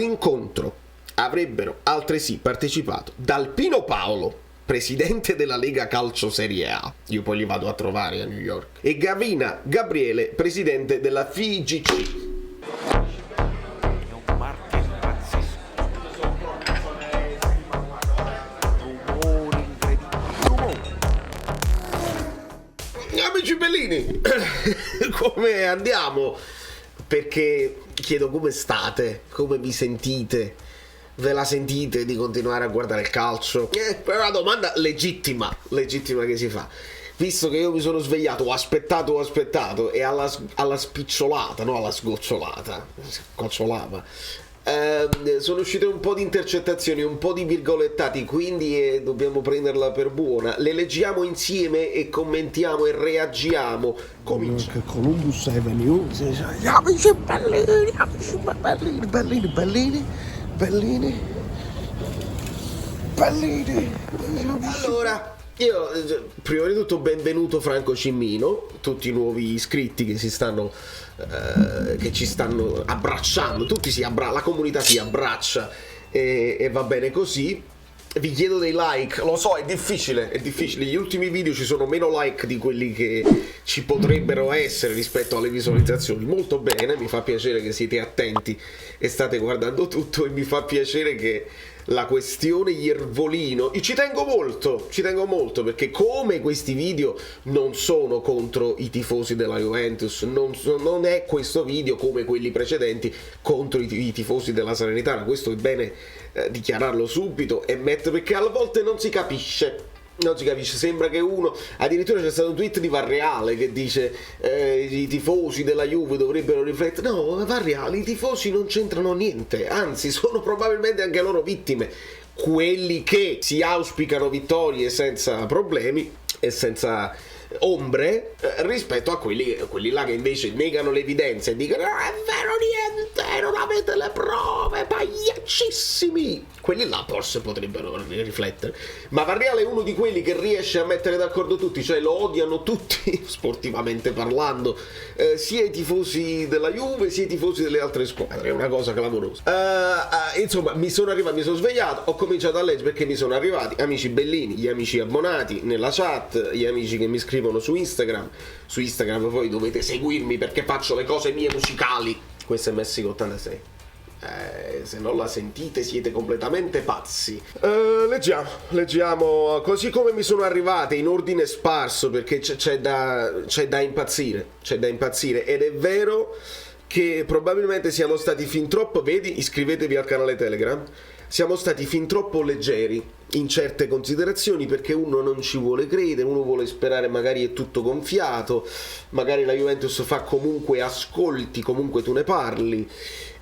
All'incontro avrebbero altresì partecipato Dalpino Paolo, presidente della Lega Calcio Serie A, io poi li vado a trovare a New York, e Gavina Gabriele, presidente della FIGC. Amici bellini, come andiamo? Perché chiedo come state, come vi sentite, ve la sentite di continuare a guardare il calcio? È una domanda legittima che si fa. Visto che io mi sono svegliato, ho aspettato e alla spicciolata, no alla sgocciolata, sono uscite un po' di intercettazioni, un po' di virgolettati, quindi dobbiamo prenderla per buona. Le leggiamo insieme e commentiamo e reagiamo. Comincia. Columbus Avenue, gli amici bellini. Allora, io prima di tutto benvenuto Franco Cimmino, tutti i nuovi iscritti che che ci stanno abbracciando, la comunità si abbraccia e va bene così. Vi chiedo dei like, lo so, è difficile, gli ultimi video ci sono meno like di quelli che ci potrebbero essere rispetto alle visualizzazioni. Molto bene, mi fa piacere che siete attenti e state guardando tutto, e mi fa piacere che la questione Iervolino, ci tengo molto, perché come questi video non sono contro i tifosi della Juventus, non è questo video come quelli precedenti contro i tifosi della Salernitana. Questo è bene dichiararlo subito e perché a volte non si capisce, sembra che uno, addirittura c'è stato un tweet di Varreale che dice i tifosi della Juve dovrebbero riflettere. No, Varreale, i tifosi non c'entrano niente, anzi sono probabilmente anche loro vittime, quelli che si auspicano vittorie senza problemi e senza ombre rispetto a quelli là che invece negano l'evidenza e dicono non è vero niente, non avete le prove, pagliaccissimi. Quelli là forse potrebbero riflettere, ma Varriale è uno di quelli che riesce a mettere d'accordo tutti, cioè lo odiano tutti sportivamente parlando, sia i tifosi della Juve sia i tifosi delle altre squadre, è una cosa clamorosa. Insomma, mi sono svegliato, ho cominciato a leggere perché mi sono arrivati amici bellini, gli amici abbonati nella chat, gli amici che mi scrivono su Instagram poi dovete seguirmi perché faccio le cose mie musicali. Questo è Messico 86. Se non la sentite siete completamente pazzi. Leggiamo così come mi sono arrivate in ordine sparso, perché c'è da impazzire, ed è vero che probabilmente siamo stati fin troppo, vedi, iscrivetevi al canale Telegram, siamo stati fin troppo leggeri in certe considerazioni, perché uno non ci vuole credere, uno vuole sperare magari è tutto gonfiato, magari la Juventus fa comunque ascolti, comunque tu ne parli,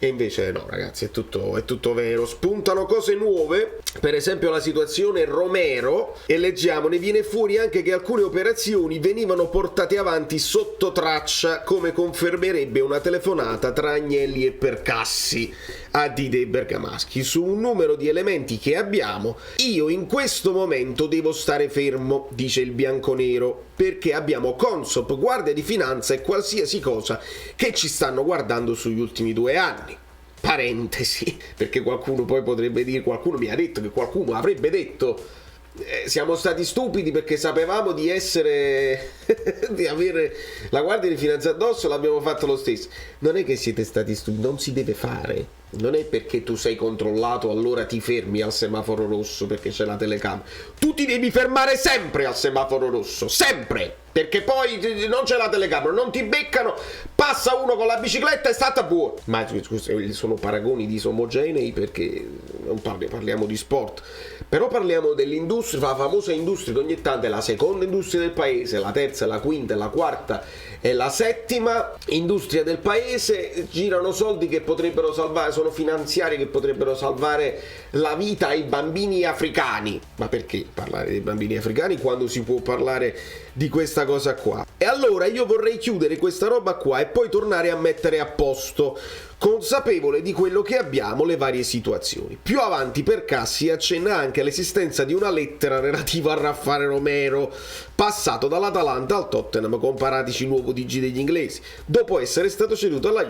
e invece no ragazzi, è tutto vero. Spuntano cose nuove, per esempio la situazione Romero, e leggiamo, ne viene fuori anche che alcune operazioni venivano portate avanti sotto traccia, come confermerebbe una telefonata tra Agnelli e Percassi a dei bergamaschi. Su un numero di elementi che abbiamo, io in questo momento devo stare fermo, dice il bianconero, perché abbiamo Consop, Guardia di Finanza e qualsiasi cosa che ci stanno guardando sugli ultimi 2 anni. Parentesi, perché qualcuno poi potrebbe dire, qualcuno mi ha detto che qualcuno avrebbe detto siamo stati stupidi perché sapevamo di essere di avere la Guardia di Finanza addosso, l'abbiamo fatto lo stesso. Non è che siete stati stupidi, non si deve fare. Non è perché tu sei controllato allora ti fermi al semaforo rosso perché c'è la telecamera. Tu ti devi fermare sempre al semaforo rosso, sempre, perché poi non c'è la telecamera, non ti beccano, passa uno con la bicicletta e stata buona. Ma scusa, sono paragoni disomogenei perché non parliamo di sport, però parliamo dell'industria, la famosa industria che ogni tanto è la seconda industria del paese, la terza, la quinta, la quarta e la settima industria del paese. Girano soldi che potrebbero salvare, sono finanziari che potrebbero salvare la vita ai bambini africani. Ma perché parlare dei bambini africani quando si può parlare di questa cosa qua? E allora io vorrei chiudere questa roba qua e poi tornare a mettere a posto, consapevole di quello che abbiamo, le varie situazioni. Più avanti Percassi accenna anche all'esistenza di una lettera relativa a Raffaele Romero, passato dall'Atalanta al Tottenham con Paratici nuovo DG degli inglesi, dopo essere stato ceduto dalla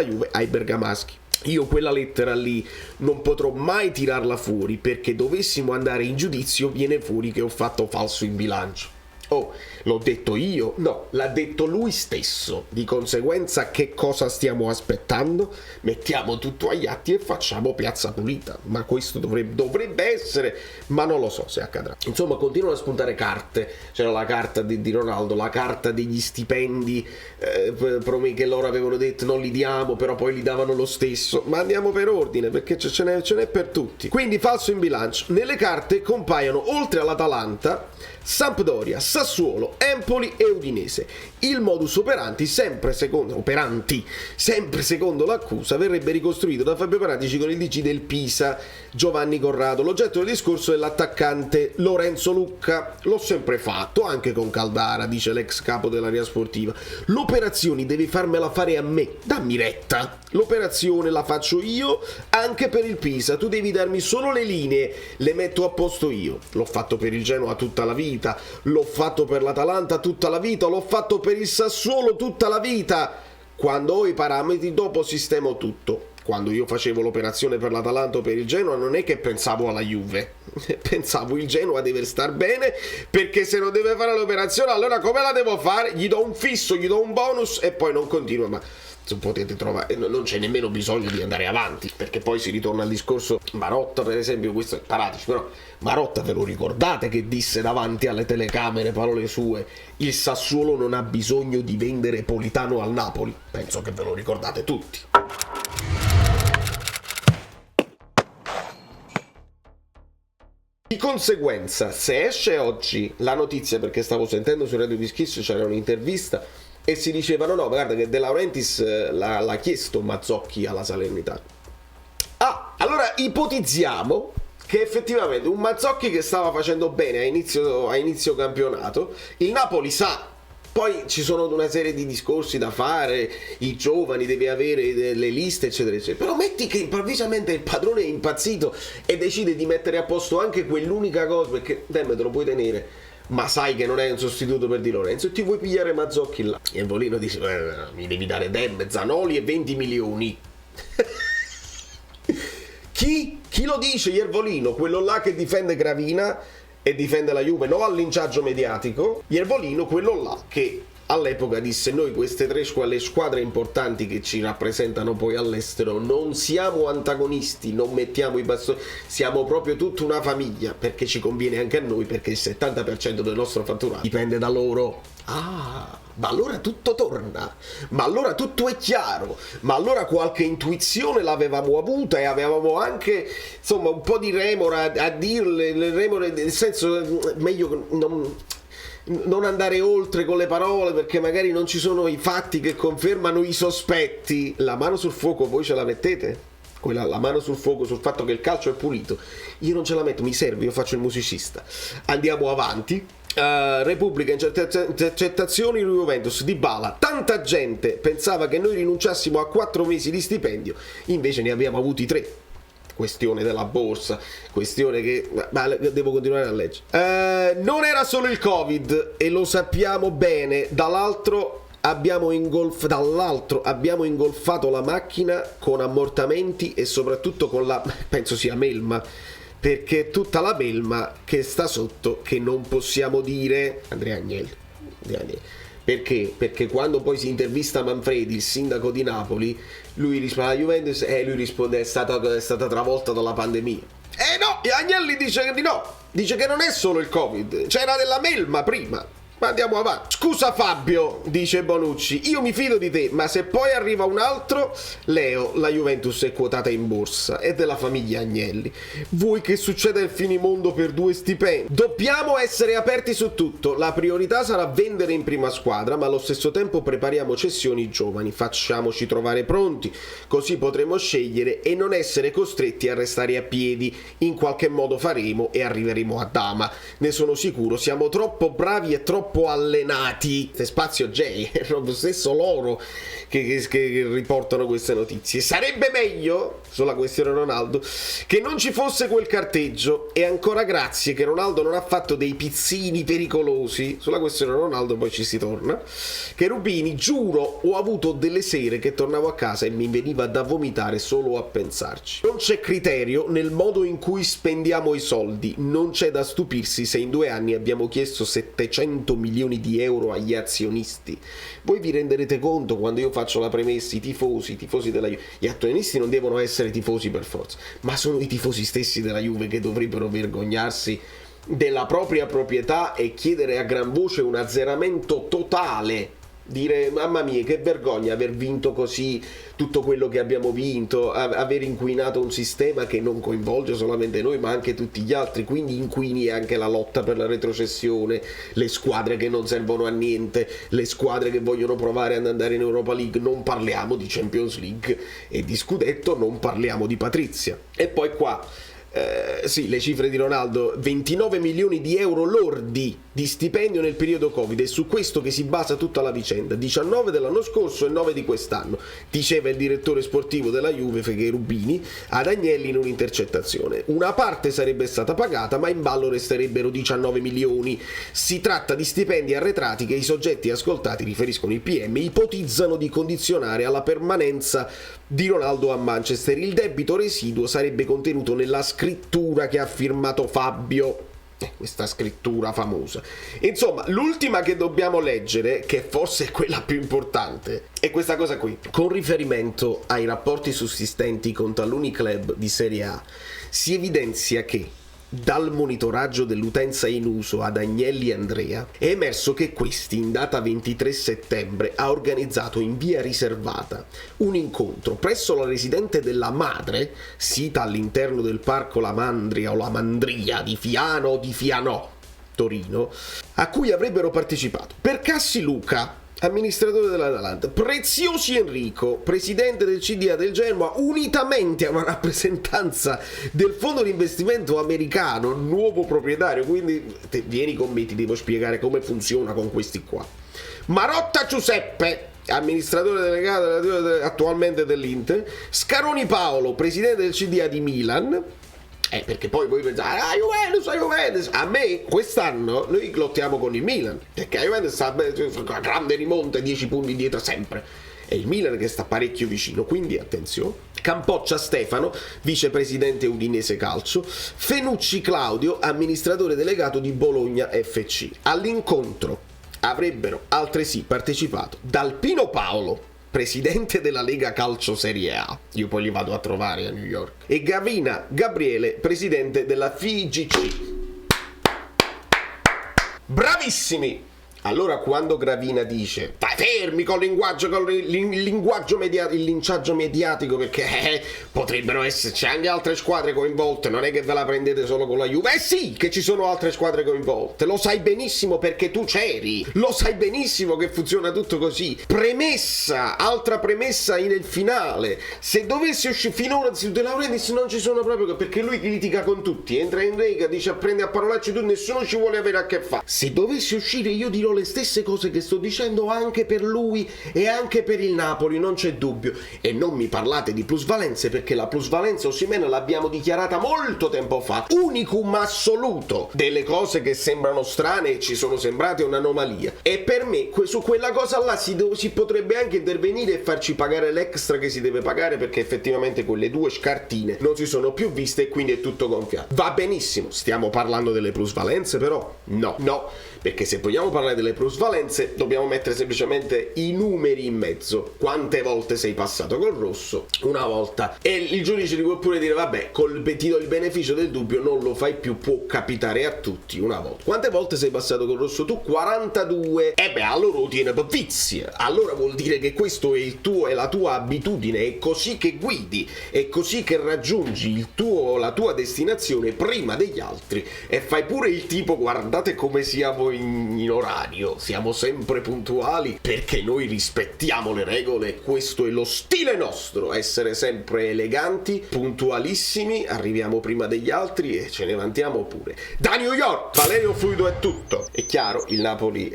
Juve ai bergamaschi. Io quella lettera lì non potrò mai tirarla fuori, perché dovessimo andare in giudizio viene fuori che ho fatto falso in bilancio. Oh, l'ho detto io? No, l'ha detto lui stesso. Di conseguenza, che cosa stiamo aspettando? Mettiamo tutto agli atti e facciamo piazza pulita. Ma questo dovrebbe essere, ma non lo so se accadrà. Insomma, continuano a spuntare carte. C'era la carta di Ronaldo, la carta degli stipendi che loro avevano detto non li diamo, però poi li davano lo stesso. Ma andiamo per ordine, perché ce n'è per tutti. Quindi falso in bilancio. Nelle carte compaiono, oltre all'Atalanta, Sampdoria, Sassuolo, Empoli e Udinese. Il modus operandi, sempre secondo l'accusa, verrebbe ricostruito da Fabio Paratici con il DC del Pisa, Giovanni Corrado. L'oggetto del discorso è l'attaccante Lorenzo Lucca. L'ho sempre fatto, anche con Caldara, dice l'ex capo dell'area sportiva. L'operazione devi farmela fare a me, dammi retta. L'operazione la faccio io anche per il Pisa, tu devi darmi solo le linee, le metto a posto io. L'ho fatto per il Genoa tutta la vita, l'ho fatto per l'Atalanta tutta la vita, l'ho fatto per il Sassuolo tutta la vita. Quando ho i parametri dopo sistemo tutto. Quando io facevo l'operazione per l'Atalanta o per il Genoa non è che pensavo alla Juve, pensavo il Genoa deve star bene, perché se non deve fare l'operazione allora come la devo fare? Gli do un fisso, gli do un bonus e poi non continua. Ma se potete trovare, non c'è nemmeno bisogno di andare avanti, perché poi si ritorna al discorso Marotta, per esempio. Questo è Paratici, però Marotta ve lo ricordate che disse davanti alle telecamere, parole sue, il Sassuolo non ha bisogno di vendere Politano al Napoli? Penso che ve lo ricordate tutti. Di conseguenza, se esce oggi la notizia, perché stavo sentendo su Radio Pischis, c'era un'intervista e si diceva no, guarda che De Laurentiis l'ha chiesto Mazzocchi alla Salernitana. Allora ipotizziamo che effettivamente un Mazzocchi che stava facendo bene a inizio campionato, il Napoli sa. Poi ci sono una serie di discorsi da fare, i giovani, devi avere delle liste, eccetera, eccetera. Però metti che improvvisamente il padrone è impazzito e decide di mettere a posto anche quell'unica cosa, perché te lo puoi tenere, ma sai che non è un sostituto per Di Lorenzo e ti vuoi pigliare Mazzocchi là. E Volino dice, mi devi dare Dem, Zanoli e 20 milioni. Chi lo dice? Iervolino, quello là che difende Gravina e difende la Juve, no al linciaggio mediatico. Iervolino, quello là che all'epoca disse noi queste tre squadre importanti che ci rappresentano poi all'estero non siamo antagonisti, non mettiamo i bastoni, siamo proprio tutta una famiglia, perché ci conviene anche a noi, perché il 70% del nostro fatturato dipende da loro. Ma allora tutto torna, ma allora tutto è chiaro, ma allora qualche intuizione l'avevamo avuta e avevamo anche insomma un po' di remora a dirle, nel senso meglio non andare oltre con le parole, perché magari non ci sono i fatti che confermano i sospetti. La mano sul fuoco voi ce la mettete? La mano sul fuoco sul fatto che il calcio è pulito? Io non ce la metto, mi serve, io faccio il musicista. Andiamo avanti. Repubblica, intercettazioni Juventus, Dybala. Tanta gente pensava che noi rinunciassimo a 4 mesi di stipendio, invece ne abbiamo avuti 3. Questione della borsa, questione che devo continuare a leggere. Non era solo il Covid e lo sappiamo bene. Dall'altro abbiamo ingolfato la macchina con ammortamenti e soprattutto con la, penso sia melma, perché tutta la melma che sta sotto che non possiamo dire. Andrea Agnelli. Perché quando poi si intervista Manfredi, il sindaco di Napoli, lui risponde alla Juventus e lui risponde è stata travolta dalla pandemia. No, Agnelli dice di no, dice che non è solo il Covid, c'era della melma prima. Ma andiamo avanti. Scusa Fabio, dice Bonucci, io mi fido di te, ma se poi arriva un altro, Leo, la Juventus è quotata in borsa, è della famiglia Agnelli. Vuoi che succeda il finimondo per 2 stipendi? Dobbiamo essere aperti su tutto, la priorità sarà vendere in prima squadra, ma allo stesso tempo prepariamo cessioni giovani, facciamoci trovare pronti, così potremo scegliere e non essere costretti a restare a piedi. In qualche modo faremo e arriveremo a Dama, ne sono sicuro, siamo troppo bravi e troppo troppo allenati. Spazio J, è proprio stesso loro che riportano queste notizie. Sarebbe meglio, sulla questione Ronaldo, che non ci fosse quel carteggio, e ancora grazie che Ronaldo non ha fatto dei pizzini pericolosi. Sulla questione Ronaldo poi ci si torna. Che Rubini, giuro, ho avuto delle sere che tornavo a casa e mi veniva da vomitare solo a pensarci. Non c'è criterio nel modo in cui spendiamo i soldi, non c'è da stupirsi se in 2 anni abbiamo chiesto 700 milioni di euro agli azionisti. Voi vi renderete conto quando io faccio la premessa, i tifosi della Juve, gli azionisti non devono essere tifosi per forza, ma sono i tifosi stessi della Juve che dovrebbero vergognarsi della propria proprietà e chiedere a gran voce un azzeramento totale. Dire mamma mia che vergogna aver vinto così tutto quello che abbiamo vinto, aver inquinato un sistema che non coinvolge solamente noi ma anche tutti gli altri, quindi inquini anche la lotta per la retrocessione, le squadre che non servono a niente, le squadre che vogliono provare ad andare in Europa League. Non parliamo di Champions League e di scudetto, non parliamo di Patrizia. E poi qua sì, le cifre di Ronaldo: 29 milioni di euro lordi di stipendio nel periodo Covid, è su questo che si basa tutta la vicenda. 19 dell'anno scorso e 9 di quest'anno, diceva il direttore sportivo della Juve Feghe Rubini ad Agnelli in un'intercettazione. Una parte sarebbe stata pagata, ma in ballo resterebbero 19 milioni. Si tratta di stipendi arretrati che i soggetti ascoltati, riferiscono il PM, ipotizzano di condizionare alla permanenza di Ronaldo a Manchester. Il debito residuo sarebbe contenuto nella scrittura che ha firmato Fabio, questa scrittura famosa. Insomma, l'ultima che dobbiamo leggere, che forse è quella più importante, è questa cosa qui. Con riferimento ai rapporti sussistenti con taluni club di Serie A, si evidenzia che dal monitoraggio dell'utenza in uso ad Agnelli e Andrea è emerso che questi, in data 23 settembre, ha organizzato in via riservata un incontro presso la residente della madre, sita all'interno del parco La Mandria o La Mandria di Fiano o di Fianò, Torino, a cui avrebbero partecipato Percassi Luca, amministratore dell'Atalanta, Preziosi Enrico, presidente del CDA del Genoa, unitamente a una rappresentanza del fondo di investimento americano, nuovo proprietario. Quindi vieni con me, ti devo spiegare come funziona con questi qua. Marotta Giuseppe, amministratore delegato attualmente dell'Inter, Scaroni Paolo, presidente del CDA di Milan. Perché poi voi pensate, Juventus. A me quest'anno noi lottiamo con il Milan, perché la Juventus sta grande rimonta, 10 punti dietro sempre. È il Milan che sta parecchio vicino, quindi attenzione. Campoccia Stefano, vicepresidente Udinese Calcio. Fenucci Claudio, amministratore delegato di Bologna FC. All'incontro avrebbero altresì partecipato Dalpino Paolo, presidente della Lega Calcio Serie A, io poi li vado a trovare a New York, e Gavina Gabriele, presidente della FIGC. Bravissimi! Allora quando Gravina dice stai fermi con il linguaggio mediatico, il linciaggio mediatico, perché potrebbero esserci anche altre squadre coinvolte, non è che ve la prendete solo con la Juve. Sì che ci sono altre squadre coinvolte, lo sai benissimo perché tu c'eri, lo sai benissimo che funziona tutto così. Premessa, altra premessa nel finale: se dovesse uscire, finora su De Laurentiis non ci sono proprio, perché lui litiga con tutti, entra in rega, dice prende a parolacce tu, nessuno ci vuole avere a che fare. Se dovesse uscire io dirò le stesse cose che sto dicendo anche per lui e anche per il Napoli, non c'è dubbio. E non mi parlate di plusvalenze, perché la plusvalenza Osimhen l'abbiamo dichiarata molto tempo fa, unicum assoluto delle cose che sembrano strane e ci sono sembrate un'anomalia. E per me su quella cosa là si potrebbe anche intervenire e farci pagare l'extra che si deve pagare, perché effettivamente quelle 2 scartine non si sono più viste e quindi è tutto gonfiato. Va benissimo, stiamo parlando delle plusvalenze, però no, perché se vogliamo parlare delle plusvalenze dobbiamo mettere semplicemente i numeri in mezzo. Quante volte sei passato col rosso? Una volta. E il giudice ti può pure dire vabbè, ti do il beneficio del dubbio, non lo fai più, può capitare a tutti una volta. Quante volte sei passato col rosso tu? 42. Allora lo tiene per vizia. Allora vuol dire che questo è la tua abitudine, è così che guidi, è così che raggiungi la tua destinazione prima degli altri, e fai pure il tipo guardate come siamo in orario. siamo sempre puntuali perché noi rispettiamo le regole, questo è lo stile nostro, essere sempre eleganti, puntualissimi, arriviamo prima degli altri e ce ne vantiamo pure. Da New York, Valerio Fluido è tutto. È chiaro, il Napoli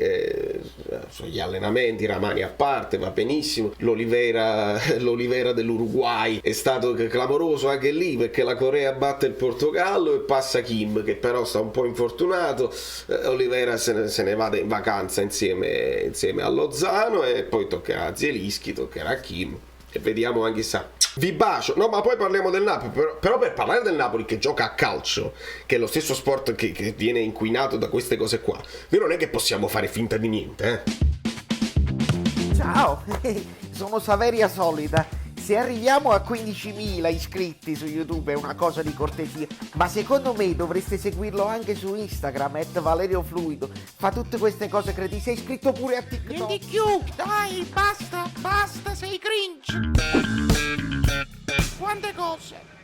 gli allenamenti, Ramani a parte, va benissimo, l'Olivera dell'Uruguay è stato clamoroso anche lì perché la Corea batte il Portogallo e passa Kim che però sta un po' infortunato, Olivera se ne va in vacanza insieme a Lozano e poi toccherà a Zielinski, toccherà a Kim e vediamo anche sa. Vi bacio. No, ma poi parliamo del Napoli. Però per parlare del Napoli che gioca a calcio, che è lo stesso sport che viene inquinato da queste cose qua, noi non è che possiamo fare finta di niente, Ciao, sono Saveria Solida. Se arriviamo a 15.000 iscritti su YouTube è una cosa di cortesia, ma secondo me dovreste seguirlo anche su Instagram, @ValerioFluido. Fa tutte queste cose cretine. Sei iscritto pure a TikTok. Niente più, dai, basta, sei cringe. Quante cose.